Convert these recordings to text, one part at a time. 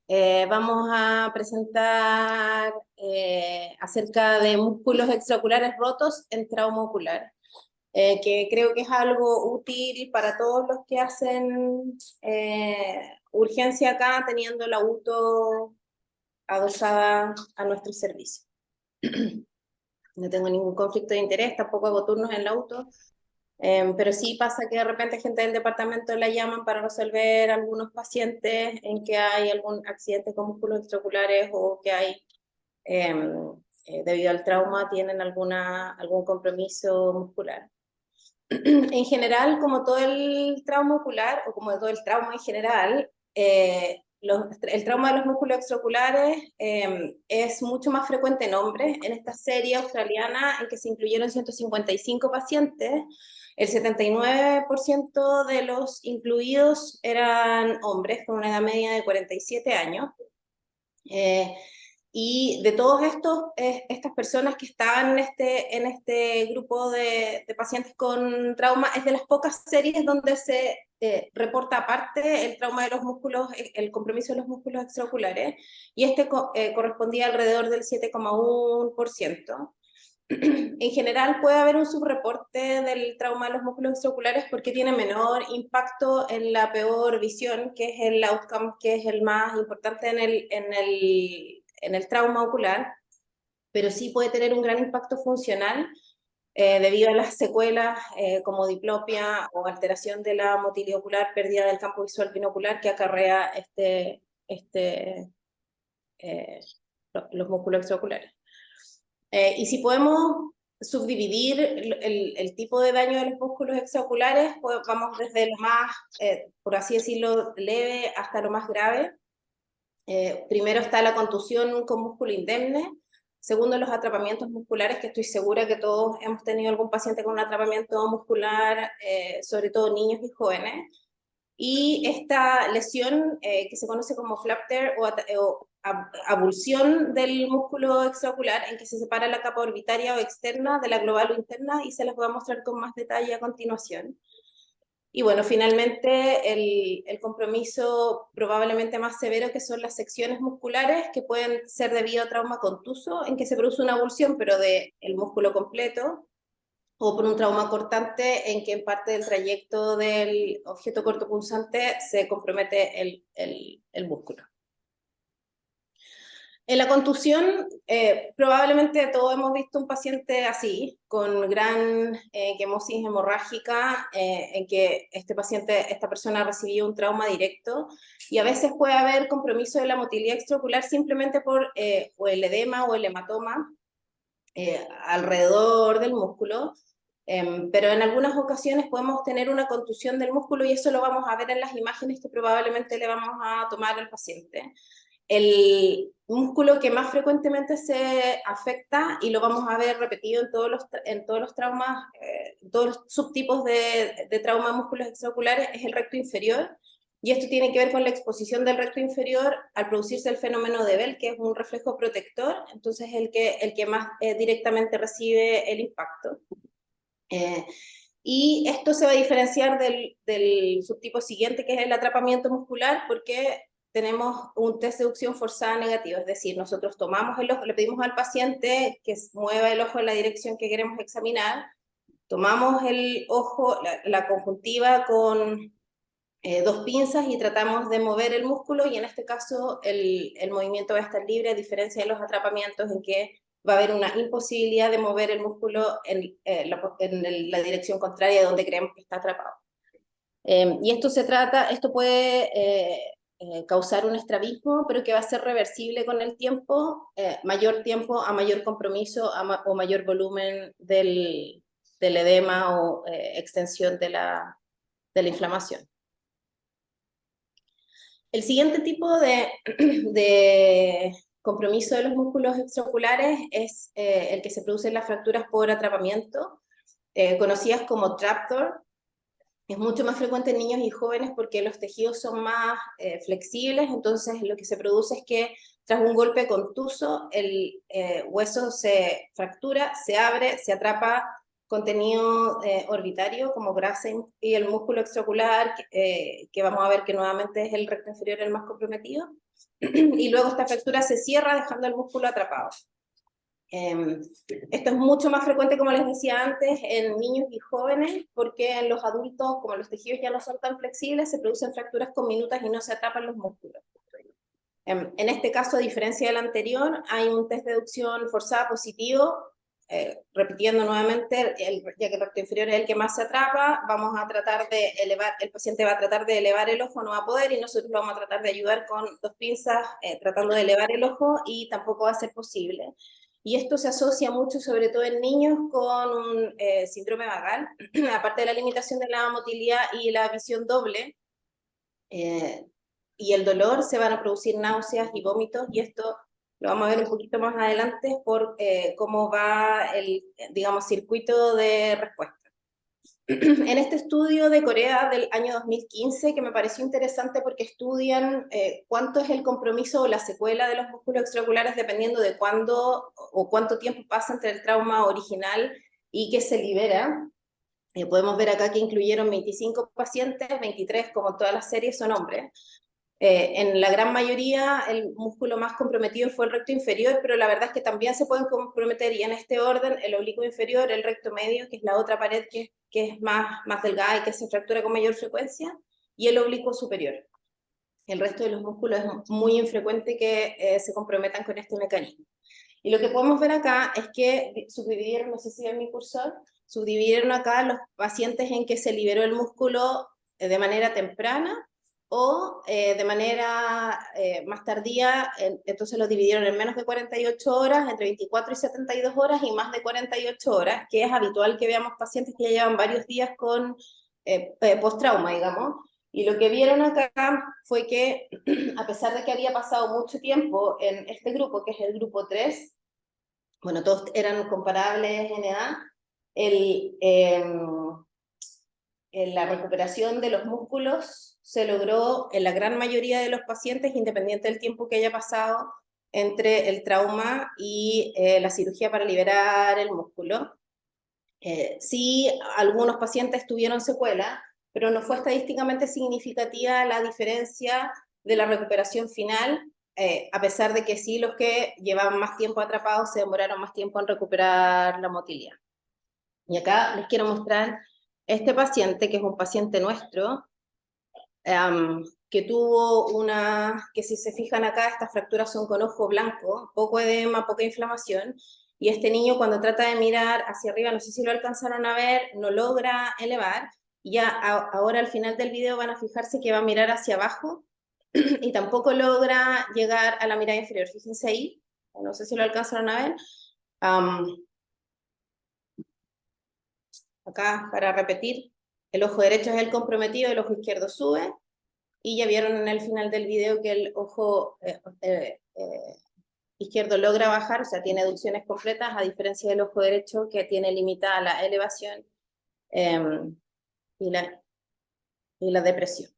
Vamos a presentar acerca de músculos extraoculares rotos en trauma ocular, que creo que es algo útil para todos los que hacen urgencia acá, teniendo la UTO adosada a nuestro servicio. No tengo ningún conflicto de interés, tampoco hago turnos en la UTO. Pero sí pasa que de repente gente del departamento la llaman para resolver algunos pacientes en que hay algún accidente con músculos extraoculares o que hay, debido al trauma, tienen algún compromiso muscular. En general, como todo el trauma ocular, o como todo el trauma en general, el trauma de los músculos extraoculares es mucho más frecuente en hombres. En esta serie australiana, en que se incluyeron 155 pacientes, el 79% de los incluidos eran hombres con una edad media de 47 años. Y de todos estas personas que estaban en este grupo de pacientes con trauma, es de las pocas series donde se reporta aparte el trauma de los músculos, el compromiso de los músculos extraoculares, y correspondía alrededor del 7,1%. En general puede haber un subreporte del trauma de los músculos extraoculares porque tiene menor impacto en la peor visión, que es el outcome, que es el más importante en el trauma ocular, pero sí puede tener un gran impacto funcional debido a las secuelas como diplopia o alteración de la motilidad ocular, pérdida del campo visual binocular que acarrea los músculos extraoculares. Y si podemos subdividir el tipo de daño de los músculos extraoculares, pues vamos desde lo más, por así decirlo, leve hasta lo más grave. Primero está la contusión con músculo indemne. Segundo, los atrapamientos musculares, que estoy segura que todos hemos tenido algún paciente con un atrapamiento muscular, sobre todo niños y jóvenes. Y esta lesión que se conoce como flap tear o abulsión del músculo extraocular, en que se separa la capa orbitaria o externa de la global o interna, y se las voy a mostrar con más detalle a continuación. Y bueno, finalmente el compromiso probablemente más severo, que son las secciones musculares, que pueden ser debido a trauma contuso, en que se produce una avulsión pero del músculo completo, o por un trauma cortante en que en parte del trayecto del objeto cortopunzante se compromete el músculo. En la contusión, probablemente todos hemos visto un paciente así, con gran quemosis hemorrágica, en que esta persona recibió un trauma directo, y a veces puede haber compromiso de la motilidad extraocular simplemente por o el edema o el hematoma alrededor del músculo, pero en algunas ocasiones podemos tener una contusión del músculo, y eso lo vamos a ver en las imágenes que probablemente le vamos a tomar al paciente. El músculo que más frecuentemente se afecta, y lo vamos a ver repetido en todos los traumas, todos los subtipos de trauma de músculos extraoculares, es el recto inferior. Y esto tiene que ver con la exposición del recto inferior al producirse el fenómeno de Bell, que es un reflejo protector, entonces el que más directamente recibe el impacto. Y esto se va a diferenciar del subtipo siguiente, que es el atrapamiento muscular, porque tenemos un test de seducción forzada negativo, es decir, nosotros tomamos el ojo, le pedimos al paciente que mueva el ojo en la dirección que queremos examinar, tomamos el ojo, la conjuntiva con dos pinzas, y tratamos de mover el músculo, y en este caso el movimiento va a estar libre, a diferencia de los atrapamientos en que va a haber una imposibilidad de mover el músculo en la dirección contraria de donde creemos que está atrapado. Y esto puede causar un estrabismo, pero que va a ser reversible con el tiempo, mayor tiempo a mayor compromiso o mayor volumen del edema o extensión de la inflamación. El siguiente tipo de compromiso de los músculos extraoculares es el que se produce en las fracturas por atrapamiento, conocidas como trapdoor. Es mucho más frecuente en niños y jóvenes porque los tejidos son más flexibles, entonces lo que se produce es que tras un golpe contuso el hueso se fractura, se abre, se atrapa contenido orbitario como grasa y el músculo extraocular, que vamos a ver que nuevamente es el recto inferior el más comprometido, y luego esta fractura se cierra dejando el músculo atrapado. Esto es mucho más frecuente, como les decía antes, en niños y jóvenes, porque en los adultos, como los tejidos ya no son tan flexibles, se producen fracturas comminutas y no se atrapan los músculos. En este caso, a diferencia del anterior, hay un test de deducción forzada positivo, repitiendo nuevamente, ya que el recto inferior es el que más se atrapa, vamos a tratar de elevar, el paciente va a tratar de elevar el ojo, no va a poder, y nosotros lo vamos a tratar de ayudar con 2 pinzas, tratando de elevar el ojo, y tampoco va a ser posible. Y esto se asocia mucho, sobre todo en niños, con un síndrome vagal, aparte de la limitación de la motilidad y la visión doble, y el dolor, se van a producir náuseas y vómitos, y esto lo vamos a ver un poquito más adelante por cómo va el, digamos, circuito de respuesta. En este estudio de Corea del año 2015, que me pareció interesante porque estudian cuánto es el compromiso o la secuela de los músculos extraoculares dependiendo de cuándo o cuánto tiempo pasa entre el trauma original y que se libera. Podemos ver acá que incluyeron 25 pacientes, 23 como todas las series son hombres. En la gran mayoría el músculo más comprometido fue el recto inferior, pero la verdad es que también se pueden comprometer, y en este orden, el oblicuo inferior, el recto medio, que es la otra pared que es más delgada y que se fractura con mayor frecuencia, y el oblicuo superior. El resto de los músculos es muy infrecuente que se comprometan con este mecanismo. Y lo que podemos ver acá es que subdividieron, no sé si ven mi cursor, subdividieron acá los pacientes en que se liberó el músculo de manera temprana o de manera más tardía, entonces lo dividieron en menos de 48 horas, entre 24 y 72 horas y más de 48 horas, que es habitual que veamos pacientes que ya llevan varios días con post-trauma, digamos. Y lo que vieron acá fue que, a pesar de que había pasado mucho tiempo en este grupo, que es el grupo 3, bueno, todos eran comparables en edad, la recuperación de los músculos se logró en la gran mayoría de los pacientes, independiente del tiempo que haya pasado entre el trauma y la cirugía para liberar el músculo. Sí, algunos pacientes tuvieron secuela, pero no fue estadísticamente significativa la diferencia de la recuperación final, a pesar de que sí los que llevaban más tiempo atrapados se demoraron más tiempo en recuperar la motilidad. Y acá les quiero mostrar este paciente, que es un paciente nuestro, que tuvo que si se fijan acá, estas fracturas son con ojo blanco, poco edema, poca inflamación, y este niño cuando trata de mirar hacia arriba, no sé si lo alcanzaron a ver, no logra elevar, y ya ahora al final del video van a fijarse que va a mirar hacia abajo, y tampoco logra llegar a la mirada inferior, fíjense ahí, no sé si lo alcanzaron a ver. Acá, para repetir, el ojo derecho es el comprometido, el ojo izquierdo sube, y ya vieron en el final del video que el ojo izquierdo logra bajar, o sea, tiene aducciones completas, a diferencia del ojo derecho que tiene limitada la elevación y la depresión.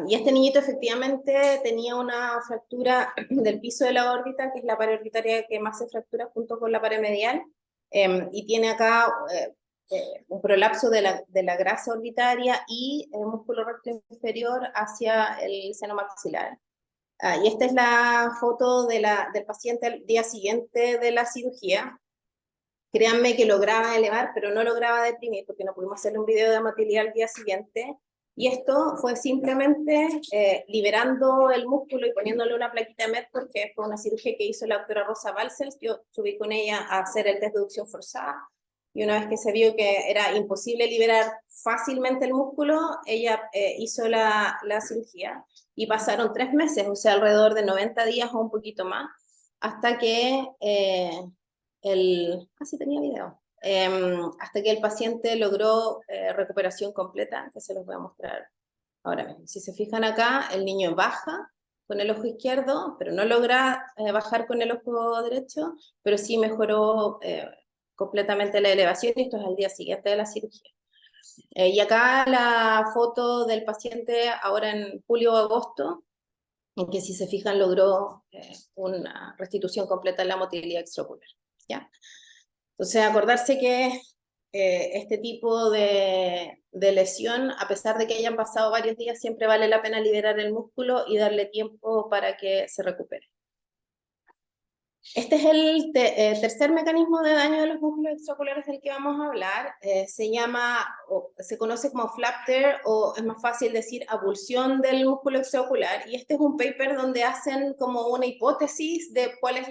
Y este niñito efectivamente tenía una fractura del piso de la órbita, que es la pared orbitaria que más se fractura junto con la pared medial, y tiene acá un prolapso de la grasa orbitaria y el músculo recto inferior hacia el seno maxilar. Y esta es la foto del paciente al día siguiente de la cirugía. Créanme que lograba elevar, pero no lograba deprimir, porque no pudimos hacerle un video de motilidad al día siguiente. Y esto fue simplemente liberando el músculo y poniéndole una plaquita de MED, porque fue una cirugía que hizo la doctora Rosa Balcells. Yo subí con ella a hacer el test de deducción forzada, y una vez que se vio que era imposible liberar fácilmente el músculo, ella hizo la cirugía, y pasaron 3 meses, o sea, alrededor de 90 días o un poquito más, hasta que sí tenía video. Hasta que el paciente logró recuperación completa, que se los voy a mostrar ahora mismo. Si se fijan acá, el niño baja con el ojo izquierdo, pero no logra bajar con el ojo derecho, pero sí mejoró completamente la elevación, y esto es al día siguiente de la cirugía. Y acá la foto del paciente ahora en julio o agosto, en que si se fijan logró una restitución completa en la motilidad extraocular. ¿Ya? Entonces, acordarse que este tipo de lesión, a pesar de que hayan pasado varios días, siempre vale la pena liberar el músculo y darle tiempo para que se recupere. Este es el tercer mecanismo de daño de los músculos extraoculares del que vamos a hablar. Se conoce como flap tear, o es más fácil decir abulsión del músculo extraocular. Y este es un paper donde hacen como una hipótesis de cuál es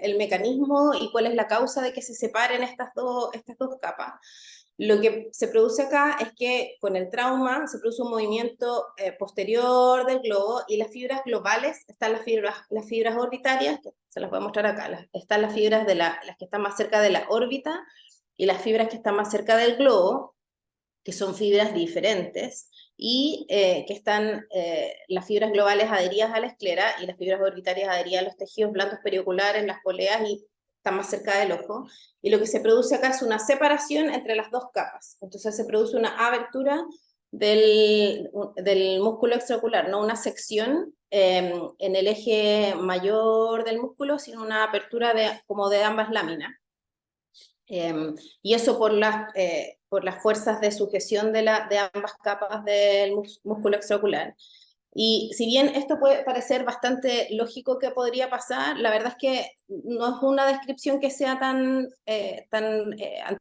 el mecanismo y cuál es la causa de que se separen estas dos capas. Lo que se produce acá es que con el trauma se produce un movimiento posterior del globo, y las fibras globales, están las fibras orbitarias, que se las voy a mostrar acá, están las fibras las que están más cerca de la órbita y las fibras que están más cerca del globo, que son fibras diferentes, y que están las fibras globales adheridas a la esclera y las fibras orbitarias adheridas a los tejidos blandos perioculares, las poleas, y están más cerca del ojo. Y lo que se produce acá es una separación entre las dos capas. Entonces se produce una abertura del músculo extraocular, no una sección en el eje mayor del músculo, sino una apertura como de ambas láminas. Y eso por las fuerzas de sujeción de ambas capas del músculo extraocular. Y si bien esto puede parecer bastante lógico que podría pasar, la verdad es que no es una descripción que sea tan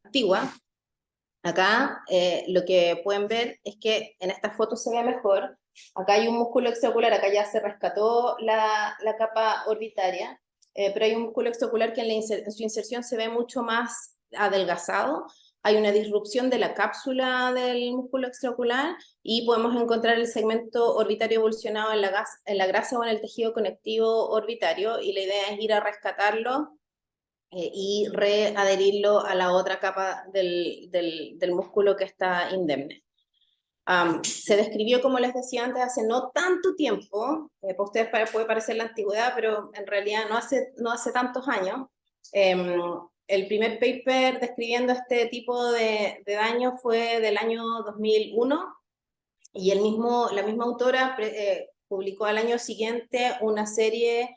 antigua. Acá lo que pueden ver es que en esta foto se ve mejor. Acá hay un músculo extraocular, acá ya se rescató la capa orbitaria, pero hay un músculo extraocular que en su inserción se ve mucho más adelgazado. Hay una disrupción de la cápsula del músculo extraocular y podemos encontrar el segmento orbitario evolucionado en la grasa o en el tejido conectivo orbitario, y la idea es ir a rescatarlo y readherirlo a la otra capa del músculo que está indemne. Se describió, como les decía antes, hace no tanto tiempo, para ustedes puede parecer la antigüedad, pero en realidad no hace tantos años. El primer paper describiendo este tipo de daño fue del año 2001, y la misma autora publicó al año siguiente una serie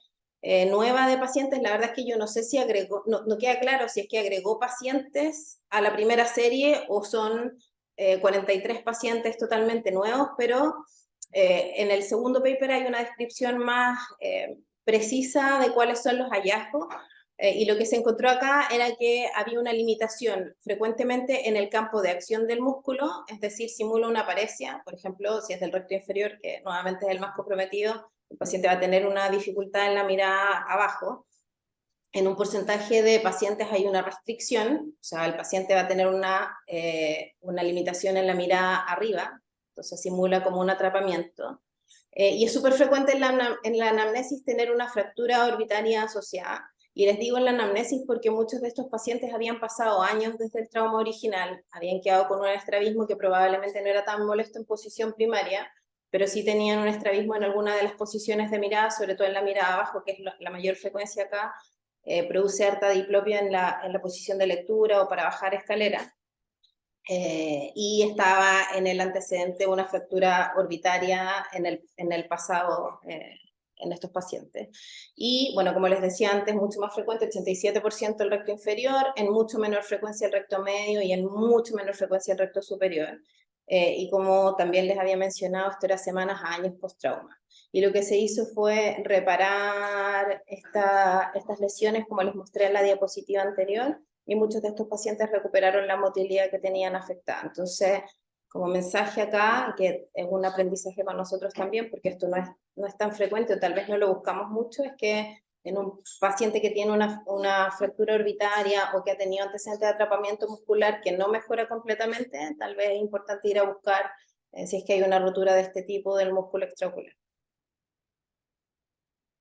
nueva de pacientes. La verdad es que yo no sé si agregó, no queda claro si es que agregó pacientes a la primera serie o son 43 pacientes totalmente nuevos, pero en el segundo paper hay una descripción más precisa de cuáles son los hallazgos. Y lo que se encontró acá era que había una limitación frecuentemente en el campo de acción del músculo, es decir, simula una paresia. Por ejemplo, si es del recto inferior, que nuevamente es el más comprometido, el paciente va a tener una dificultad en la mirada abajo. En un porcentaje de pacientes hay una restricción, o sea, el paciente va a tener una limitación en la mirada arriba, entonces simula como un atrapamiento. Y es súper frecuente en la anamnesis tener una fractura orbitaria asociada. Y les digo en la anamnesis porque muchos de estos pacientes habían pasado años desde el trauma original, habían quedado con un estrabismo que probablemente no era tan molesto en posición primaria, pero sí tenían un estrabismo en alguna de las posiciones de mirada, sobre todo en la mirada abajo, que es la mayor frecuencia acá. Produce harta diplopia en la posición de lectura o para bajar escalera. Y estaba en el antecedente una fractura orbitaria en el pasado en estos pacientes. Y bueno, como les decía antes, mucho más frecuente, 87% el recto inferior, en mucho menor frecuencia el recto medio y en mucho menor frecuencia el recto superior. Y como también les había mencionado, esto era semanas a años post-trauma. Y lo que se hizo fue reparar estas lesiones, como les mostré en la diapositiva anterior, y muchos de estos pacientes recuperaron la motilidad que tenían afectada. Entonces, como mensaje acá, que es un aprendizaje para nosotros también, porque esto no es tan frecuente o tal vez no lo buscamos mucho, es que en un paciente que tiene una fractura orbitaria o que ha tenido antecedentes de atrapamiento muscular que no mejora completamente, tal vez es importante ir a buscar si es que hay una rotura de este tipo del músculo extraocular.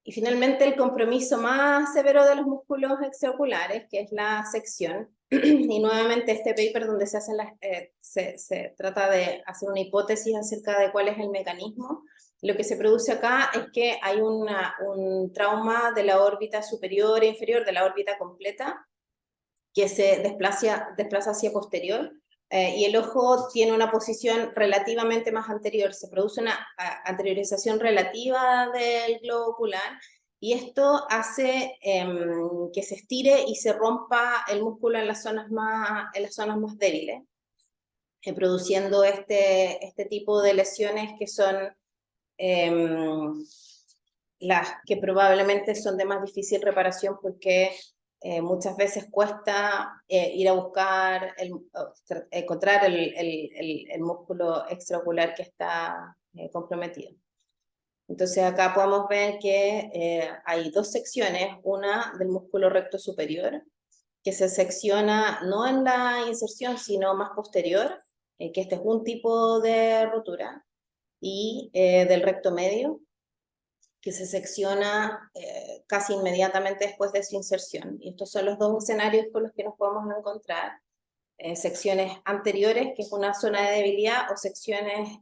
Y finalmente el compromiso más severo de los músculos extraoculares, que es la sección. Y nuevamente este paper donde se trata de hacer una hipótesis acerca de cuál es el mecanismo. Lo que se produce acá es que hay un trauma de la órbita superior e inferior, de la órbita completa, que se desplaza hacia posterior. Y el ojo tiene una posición relativamente más anterior, se produce una anteriorización relativa del globo ocular, y esto hace que se estire y se rompa el músculo en las zonas más débiles, produciendo este tipo de lesiones que son las que probablemente son de más difícil reparación porque muchas veces cuesta ir a buscar, encontrar el músculo extraocular que está comprometido. Entonces acá podemos ver que hay dos secciones, una del músculo recto superior, que se secciona no en la inserción, sino más posterior, que este es un tipo de rotura, y del recto medio, que se secciona casi inmediatamente después de su inserción. Y estos son los dos escenarios con los que nos podemos encontrar. Secciones anteriores, que es una zona de debilidad, o secciones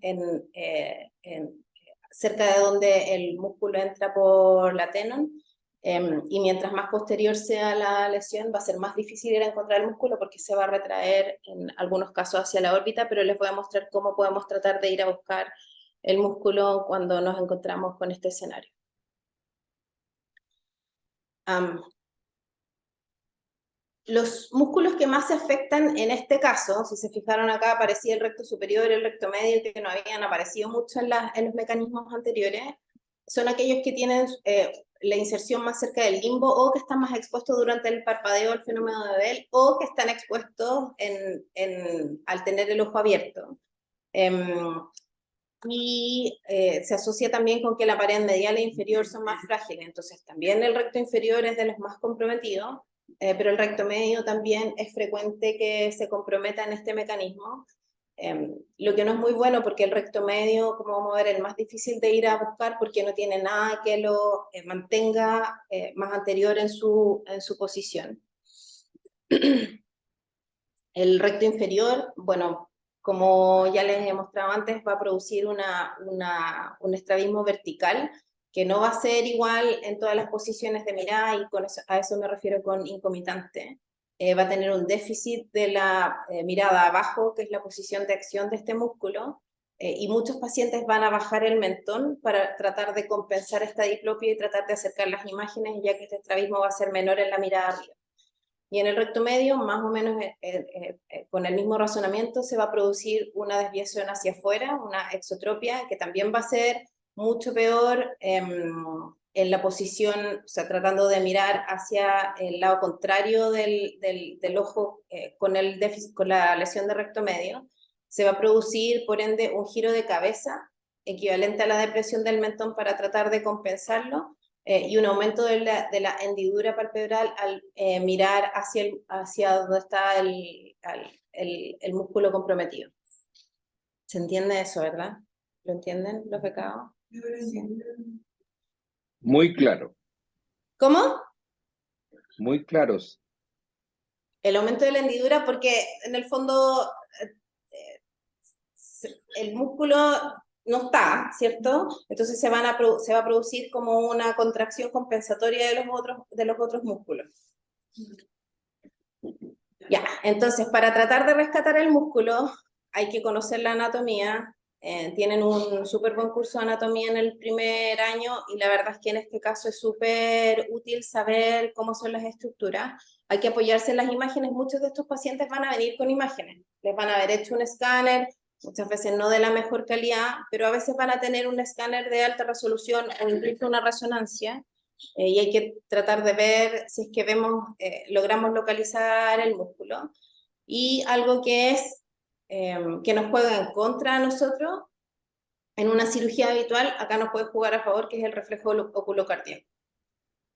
cerca de donde el músculo entra por la tenon, y mientras más posterior sea la lesión, va a ser más difícil ir a encontrar el músculo porque se va a retraer en algunos casos hacia la órbita, pero les voy a mostrar cómo podemos tratar de ir a buscar el músculo cuando nos encontramos con este escenario. Los músculos que más se afectan en este caso, si se fijaron acá, aparecía el recto superior y el recto medio, que no habían aparecido mucho en los mecanismos anteriores, son aquellos que tienen la inserción más cerca del limbo, o que están más expuestos durante el parpadeo al fenómeno de Bell, o que están expuestos al tener el ojo abierto. Y se asocia también con que la pared medial e inferior son más frágiles, entonces también el recto inferior es de los más comprometidos, pero el recto medio también es frecuente que se comprometa en este mecanismo, lo que no es muy bueno porque el recto medio, como vamos a ver, es el más difícil de ir a buscar porque no tiene nada que lo mantenga más anterior en su posición. El recto inferior, bueno, como ya les he mostrado antes, va a producir un estrabismo vertical que no va a ser igual en todas las posiciones de mirada, y a eso me refiero con incomitante. Va a tener un déficit de la mirada abajo, que es la posición de acción de este músculo, y muchos pacientes van a bajar el mentón para tratar de compensar esta diplopia y tratar de acercar las imágenes, ya que este estrabismo va a ser menor en la mirada arriba. Y en el recto medio, más o menos con el mismo razonamiento, se va a producir una desviación hacia afuera, una exotropia, que también va a ser mucho peor en la posición, o sea, tratando de mirar hacia el lado contrario del ojo con el déficit, con la lesión de recto medio. Se va a producir, por ende, un giro de cabeza equivalente a la depresión del mentón para tratar de compensarlo, y un aumento de la hendidura palpebral al mirar hacia donde está el músculo comprometido. ¿Se entiende eso, verdad? ¿Lo entienden los becados? Muy claro. ¿Cómo? Muy claros. El aumento de la hendidura, porque en el fondo el músculo no está, ¿cierto? Entonces se va a producir como una contracción compensatoria de los otros músculos. Ya, entonces para tratar de rescatar el músculo hay que conocer la anatomía. Tienen un súper buen curso de anatomía en el primer año, y la verdad es que en este caso es súper útil saber cómo son las estructuras. Hay que apoyarse en las imágenes. Muchos de estos pacientes van a venir con imágenes. Les van a haber hecho un escáner, muchas veces no de la mejor calidad, pero a veces van a tener un escáner de alta resolución o incluso una resonancia. Y hay que tratar de ver si es que logramos localizar el músculo. Y algo que que nos juega en contra a nosotros en una cirugía habitual, acá nos puede jugar a favor, que es el reflejo oculocardíaco.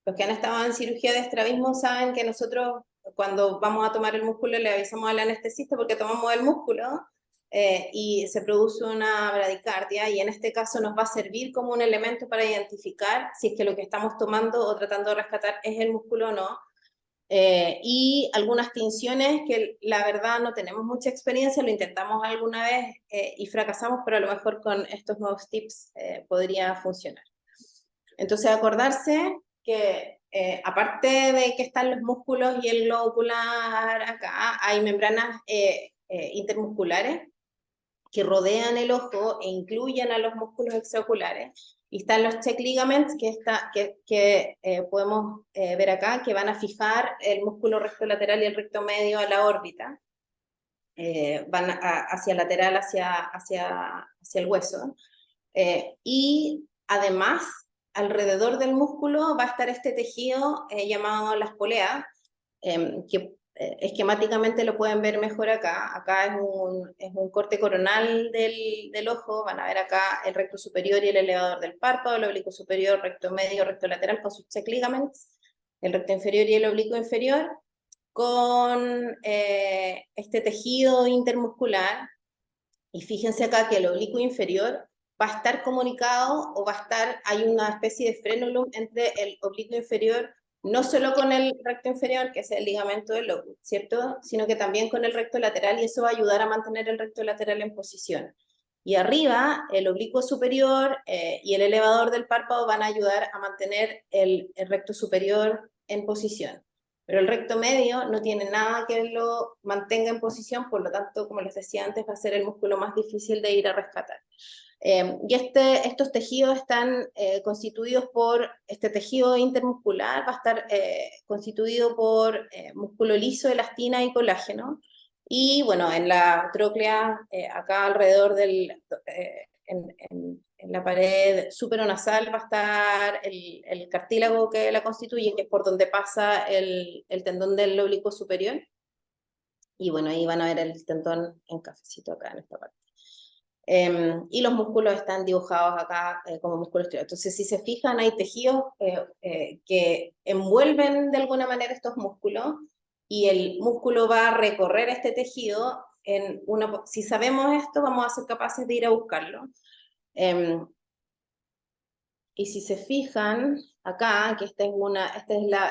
Los que han estado en cirugía de estrabismo saben que nosotros, cuando vamos a tomar el músculo, le avisamos al anestesista porque tomamos el músculo y se produce una bradicardia, y en este caso nos va a servir como un elemento para identificar si es que lo que estamos tomando o tratando de rescatar es el músculo o no. Y algunas tinciones que la verdad no tenemos mucha experiencia, lo intentamos alguna vez y fracasamos, pero a lo mejor con estos nuevos tips podría funcionar. Entonces acordarse que aparte de que están los músculos y el globo ocular acá, hay membranas intermusculares que rodean el ojo e incluyen a los músculos extraoculares. Y están los check ligaments que podemos ver acá, que van a fijar el músculo recto lateral y el recto medio a la órbita. Van hacia lateral, hacia el hueso. Y además, alrededor del músculo va a estar este tejido llamado las poleas, que esquemáticamente lo pueden ver mejor acá. Acá es un corte coronal del ojo. Van a ver acá el recto superior y el elevador del párpado, el oblicuo superior, recto medio, recto lateral con sus check ligaments, el recto inferior y el oblicuo inferior, con este tejido intermuscular. Y fíjense acá que el oblicuo inferior va a estar comunicado, o hay una especie de frenulum entre el oblicuo inferior, no solo con el recto inferior, que es el ligamento del lóbulo, ¿cierto? Sino que también con el recto lateral, y eso va a ayudar a mantener el recto lateral en posición. Y arriba, el oblicuo superior y el elevador del párpado van a ayudar a mantener el recto superior en posición. Pero el recto medio no tiene nada que lo mantenga en posición, por lo tanto, como les decía antes, va a ser el músculo más difícil de ir a rescatar. Y estos tejidos están constituidos por, este tejido intermuscular va a estar constituido por músculo liso, elastina y colágeno. Y bueno, en la tróclea, acá alrededor en la pared superonasal va a estar el cartílago que la constituye, que es por donde pasa el tendón del oblicuo superior. Y bueno, ahí van a ver el tendón en cafecito acá en esta parte. Y los músculos están dibujados acá como músculos estriados. Entonces, si se fijan, hay tejidos que envuelven de alguna manera estos músculos, y el músculo va a recorrer este tejido. Si sabemos esto, vamos a ser capaces de ir a buscarlo. Y si se fijan acá, que este es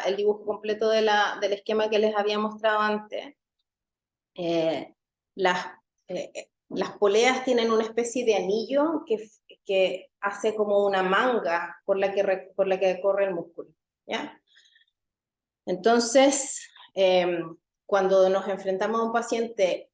el dibujo completo del esquema que les había mostrado antes, las poleas tienen una especie de anillo que hace como una manga por la que corre el músculo, ¿ya? Entonces, cuando nos enfrentamos a un paciente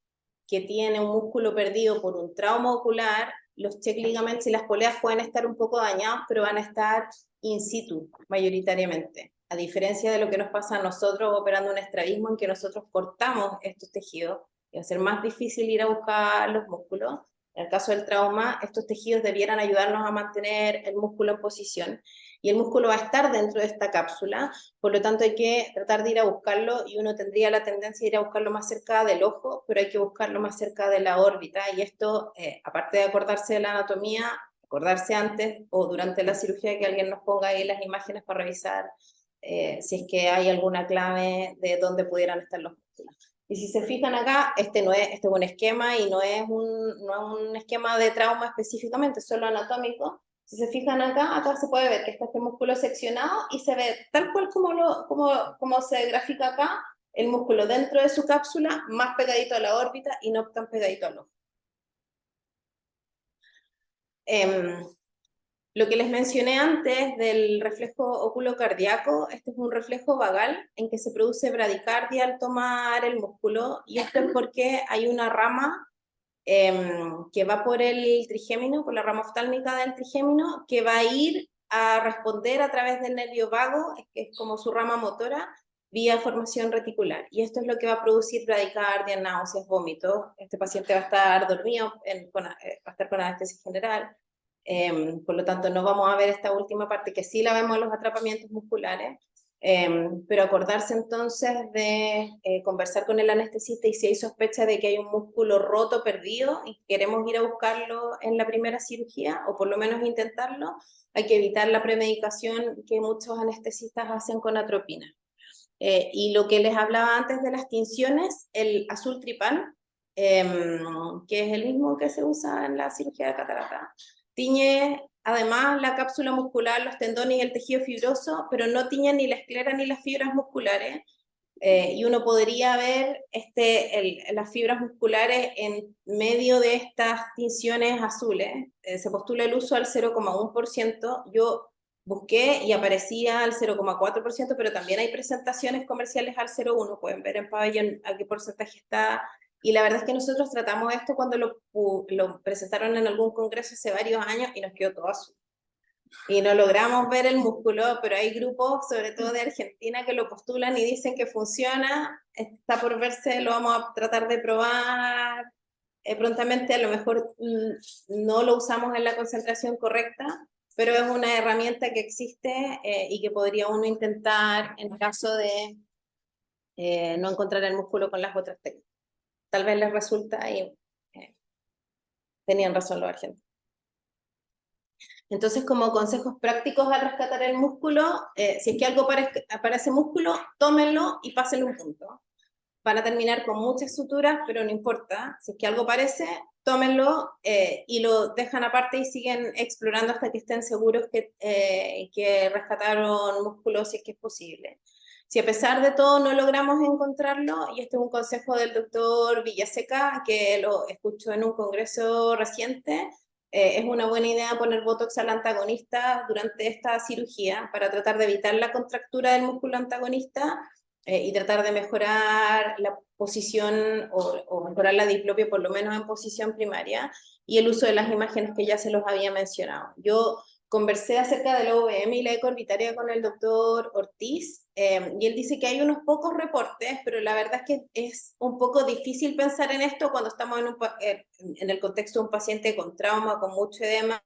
que tiene un músculo perdido por un trauma ocular, los check ligaments y las poleas pueden estar un poco dañados, pero van a estar in situ mayoritariamente, a diferencia de lo que nos pasa a nosotros operando un estrabismo, en que nosotros cortamos estos tejidos y va a ser más difícil ir a buscar los músculos. En el caso del trauma, estos tejidos debieran ayudarnos a mantener el músculo en posición, y el músculo va a estar dentro de esta cápsula, por lo tanto hay que tratar de ir a buscarlo, y uno tendría la tendencia de ir a buscarlo más cerca del ojo, pero hay que buscarlo más cerca de la órbita. Y esto, aparte de acordarse de la anatomía, acordarse antes o durante la cirugía, que alguien nos ponga ahí las imágenes para revisar si es que hay alguna clave de dónde pudieran estar los músculos. Y si se fijan acá, este es un esquema, y no es un esquema de trauma específicamente, solo anatómico. Si se fijan acá se puede ver que está este músculo seccionado, y se ve tal cual como se grafica acá, el músculo dentro de su cápsula, más pegadito a la órbita y no tan pegadito al ojo. Lo que les mencioné antes del reflejo oculocardíaco, este es un reflejo vagal en que se produce bradicardia al tomar el músculo, y esto es porque hay una rama que va por el trigémino, por la rama oftálmica del trigémino, que va a ir a responder a través del nervio vago, que es como su rama motora, vía formación reticular. Y esto es lo que va a producir bradicardia, náuseas, vómitos. Este paciente va a estar dormido, va a estar con anestesia general. Por lo tanto, no vamos a ver esta última parte, que sí la vemos en los atrapamientos musculares. Pero acordarse entonces de conversar con el anestesista, y si hay sospecha de que hay un músculo roto, perdido, y queremos ir a buscarlo en la primera cirugía, o por lo menos intentarlo, hay que evitar la premedicación que muchos anestesistas hacen con atropina. Y lo que les hablaba antes de las tinciones, el azul tripán, que es el mismo que se usa en la cirugía de catarata, tiñe además la cápsula muscular, los tendones y el tejido fibroso, pero no tiñe ni la esclera ni las fibras musculares. Y uno podría ver las fibras musculares en medio de estas tinciones azules. Se postula el uso al 0,1%. Yo busqué y aparecía al 0,4%, pero también hay presentaciones comerciales al 0,1%. Pueden ver en pabellón a qué porcentaje está Y la verdad es que nosotros tratamos esto cuando lo presentaron en algún congreso hace varios años y nos quedó todo azul. Y no logramos ver el músculo, pero hay grupos, sobre todo de Argentina, que lo postulan y dicen que funciona. Está por verse, lo vamos a tratar de probar prontamente. A lo mejor no lo usamos en la concentración correcta, pero es una herramienta que existe y que podría uno intentar en caso de no encontrar el músculo con las otras técnicas. Tal vez les resulta y tenían razón los argentinos. Entonces, como consejos prácticos al rescatar el músculo, si es que algo aparece músculo, tómenlo y pásenlo un punto. Van a terminar con muchas suturas, pero no importa. Si es que algo aparece, tómenlo y lo dejan aparte y siguen explorando hasta que estén seguros que rescataron músculo, si es que es posible. Si a pesar de todo no logramos encontrarlo, y este es un consejo del doctor Villaseca, que lo escuchó en un congreso reciente, es una buena idea poner botox al antagonista durante esta cirugía para tratar de evitar la contractura del músculo antagonista y tratar de mejorar la posición o mejorar la diplopia por lo menos en posición primaria y el uso de las imágenes que ya se los había mencionado. Yo conversé acerca de la OVM y la eco orbitaria con el doctor Ortiz y él dice que hay unos pocos reportes, pero la verdad es que es un poco difícil pensar en esto cuando estamos en el contexto de un paciente con trauma, con mucho edema,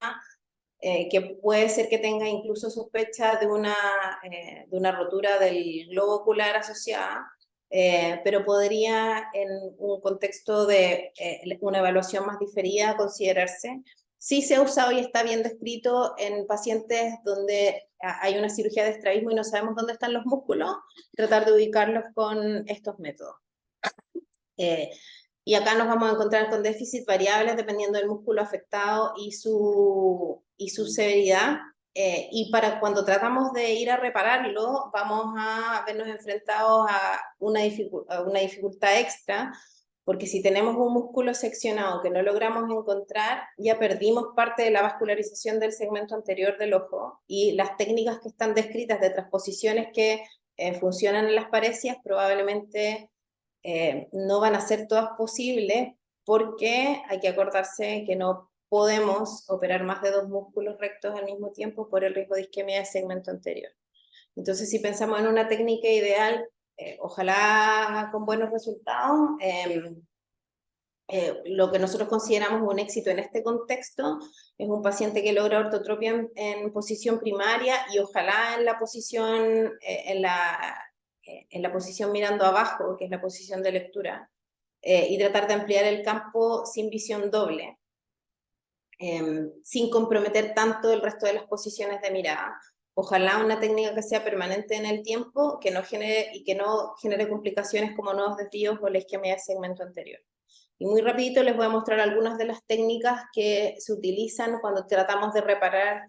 que puede ser que tenga incluso sospecha de una rotura del globo ocular asociada, pero podría en un contexto de una evaluación más diferida considerarse. Sí se ha usado y está bien descrito en pacientes donde hay una cirugía de estrabismo y no sabemos dónde están los músculos, tratar de ubicarlos con estos métodos. Y acá nos vamos a encontrar con déficit variables dependiendo del músculo afectado y su severidad. Y para cuando tratamos de ir a repararlo, vamos a vernos enfrentados a una dificultad extra, porque si tenemos un músculo seccionado que no logramos encontrar, ya perdimos parte de la vascularización del segmento anterior del ojo y las técnicas que están descritas de transposiciones que funcionan en las paresias probablemente no van a ser todas posibles porque hay que acordarse que no podemos operar más de 2 músculos rectos al mismo tiempo por el riesgo de isquemia del segmento anterior. Entonces, si pensamos en una técnica ideal, ojalá con buenos resultados, lo que nosotros consideramos un éxito en este contexto es un paciente que logra ortotropia en posición primaria y ojalá en la posición, en la posición mirando abajo, que es la posición de lectura, y tratar de ampliar el campo sin visión doble, sin comprometer tanto el resto de las posiciones de mirada. Ojalá una técnica que sea permanente en el tiempo, que no genere complicaciones como nuevos desvíos o la isquemia del segmento anterior. Y muy rapidito les voy a mostrar algunas de las técnicas que se utilizan cuando tratamos de reparar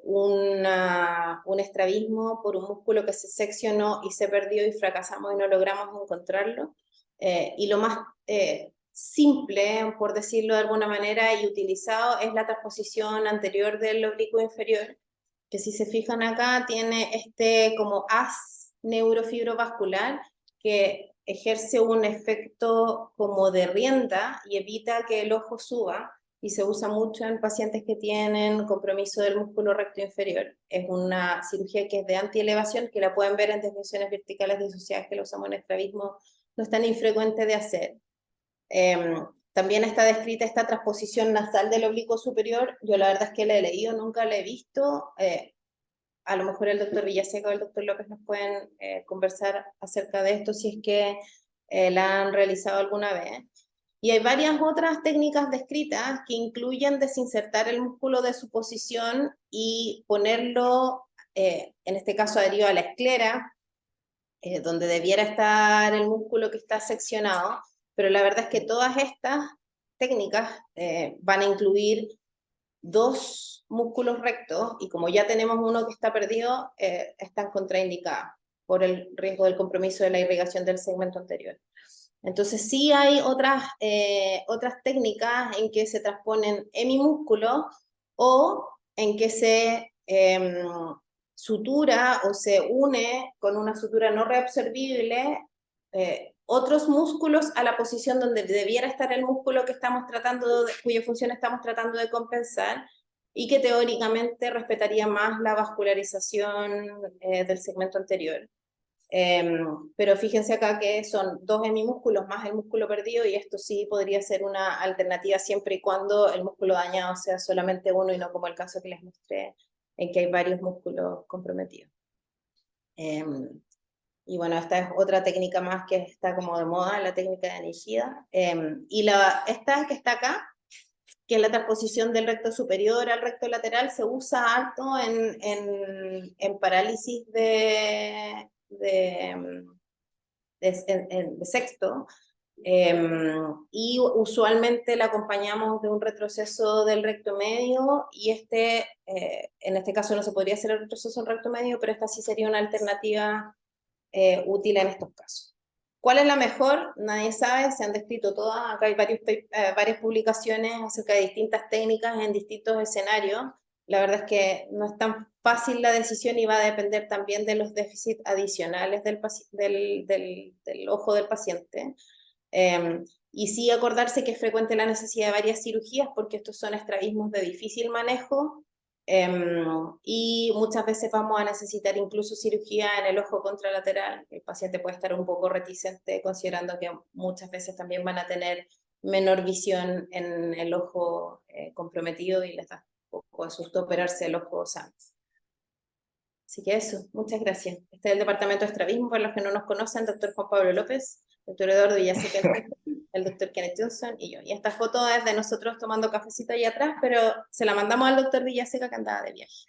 un estrabismo por un músculo que se seccionó y se perdió y fracasamos y no logramos encontrarlo. Y lo más simple, por decirlo de alguna manera, y utilizado es la transposición anterior del oblicuo inferior, que si se fijan acá tiene este como haz neurofibrobascular que ejerce un efecto como de rienda y evita que el ojo suba y se usa mucho en pacientes que tienen compromiso del músculo recto inferior. Es una cirugía que es de antielevación, que la pueden ver en desviaciones verticales disociadas que lo usamos en estrabismo, no es tan infrecuente de hacer. También está descrita esta transposición nasal del oblicuo superior. Yo la verdad es que la he leído, nunca la he visto. A lo mejor el doctor Villaseca o el doctor López nos pueden conversar acerca de esto si es que la han realizado alguna vez. Y hay varias otras técnicas descritas que incluyen desinsertar el músculo de su posición y ponerlo, en este caso adherido a la esclera, donde debiera estar el músculo que está seccionado, pero la verdad es que todas estas técnicas van a incluir 2 músculos rectos y como ya tenemos uno que está perdido, están contraindicadas por el riesgo del compromiso de la irrigación del segmento anterior. Entonces sí hay otras técnicas en que se transponen hemimúsculos o en que se sutura o se une con una sutura no reabsorbible otros músculos a la posición donde debiera estar el músculo que estamos cuya función estamos tratando de compensar, y que teóricamente respetaría más la vascularización del segmento anterior. Pero fíjense acá que son 2 hemimúsculos más el músculo perdido, y esto sí podría ser una alternativa siempre y cuando el músculo dañado sea solamente uno y no como el caso que les mostré, en que hay varios músculos comprometidos. Y bueno, esta es otra técnica más que está como de moda, la técnica de Nishida. Y esta que está acá, que es la transposición del recto superior al recto lateral, se usa harto en parálisis de sexto, y usualmente la acompañamos de un retroceso del recto medio, y en este caso no se podría hacer el retroceso del recto medio, pero esta sí sería una alternativa útil en estos casos. ¿Cuál es la mejor? Nadie sabe, se han descrito todas, acá hay varias publicaciones acerca de distintas técnicas en distintos escenarios. La verdad es que no es tan fácil la decisión, y va a depender también de los déficits adicionales del ojo del paciente. Y sí acordarse que es frecuente la necesidad de varias cirugías, porque estos son estrabismos de difícil manejo, y muchas veces vamos a necesitar incluso cirugía en el ojo contralateral. El paciente puede estar un poco reticente, considerando que muchas veces también van a tener menor visión en el ojo comprometido, y les da un poco de susto operarse el ojo sano. Así que eso, muchas gracias. Este es el departamento de estrabismo, para los que no nos conocen: doctor Juan Pablo López, doctor Eduardo Villaseca, el doctor Kenneth Johnson y yo. Y esta foto es de nosotros tomando cafecito ahí atrás, pero se la mandamos al doctor Villaseca, que andaba de viaje.